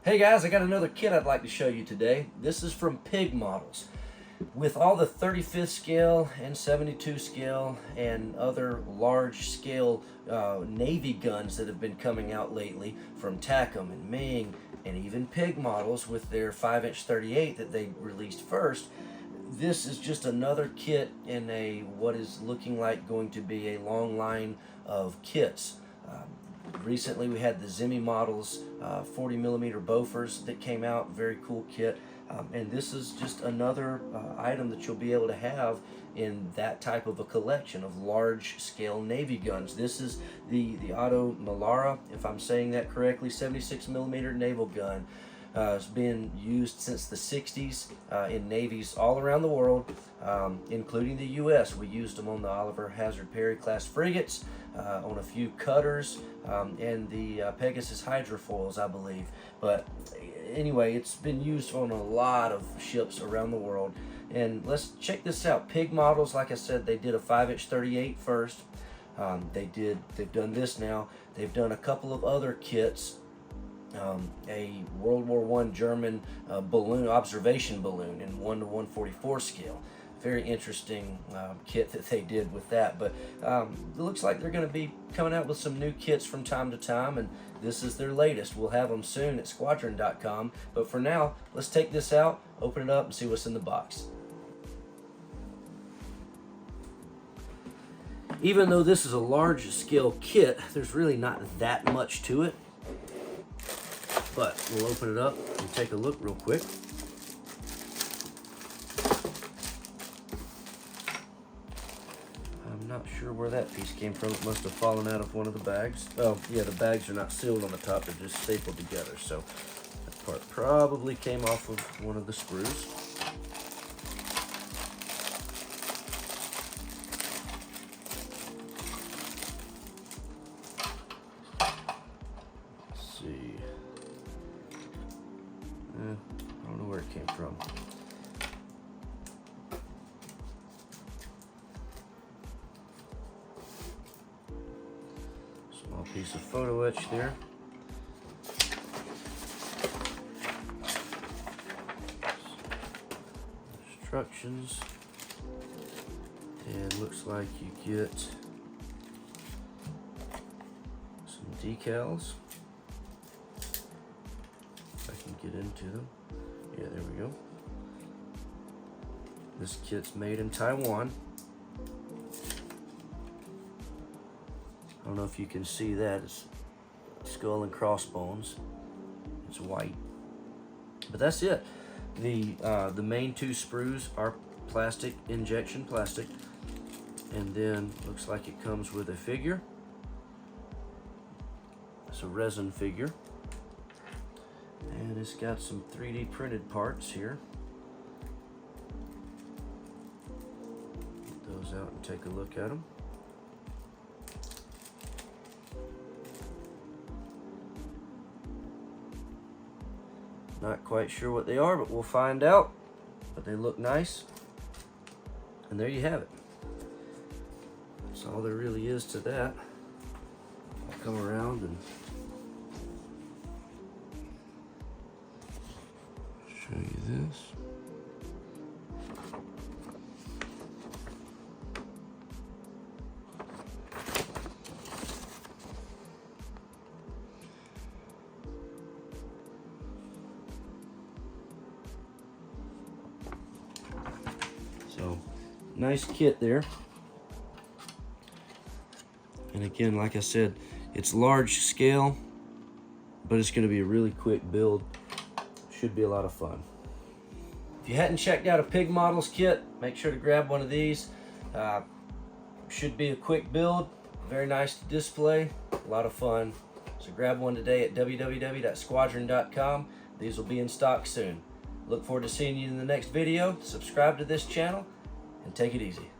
Hey guys, I got another kit I'd like to show you today. This is from Pig Models. With all the 35th scale and 72 scale and other large scale Navy guns that have been coming out lately from Tacom and Ming and even Pig Models with their 5-inch 38 that they released first, this is just another kit in what is looking like going to be a long line of kits. Recently we had the Zimmy Models 40mm Bofors that came out, very cool kit, and this is just another item that you'll be able to have in that type of a collection of large scale Navy guns. This is the OTO Melara, if I'm saying that correctly, 76mm naval gun. It's been used since the 60s in navies all around the world, including the U.S. We used them on the Oliver Hazard Perry class frigates, on a few cutters, and the Pegasus hydrofoils, I believe. But anyway, it's been used on a lot of ships around the world. And let's check this out. Pig Models, like I said, they did a 5-inch 38 first. They've done this now. They've done a couple of other kits. A World War I German balloon, observation balloon in 1:144 scale. Very interesting kit that they did with that. But it looks like they're going to be coming out with some new kits from time to time, and this is their latest. We'll have them soon at squadron.com. But for now, let's take this out, open it up, and see what's in the box. Even though this is a large scale kit, there's really not that much to it. But we'll open it up and take a look real quick. I'm not sure where that piece came from. It must have fallen out of one of the bags. Oh, yeah, the bags are not sealed on the top. They're just stapled together. So that part probably came off of one of the screws. I don't know where it came from. Small piece of photo etch there. Instructions. And looks like you get some decals. Get into them. Yeah, there we go. This kit's made in Taiwan. I don't know if you can see that. It's skull and crossbones. It's white. But that's it. The main two sprues are plastic, injection plastic. And then looks like it comes with a figure. It's a resin figure. And it's got some 3D printed parts here. Get those out and take a look at them. Not quite sure what they are, but we'll find out. But they look nice. And there you have it. That's all there really is to that. I'll come around and show you this. So, nice kit there. And again, like I said, it's large scale, but it's going to be a really quick build. Should be a lot of fun. If you hadn't checked out a Pig Models kit, make sure to grab one of these. Should be a quick build, very nice to display, a lot of fun. So grab one today at www.squadron.com. These will be in stock soon. Look forward to seeing you in the next video. Subscribe to this channel and take it easy.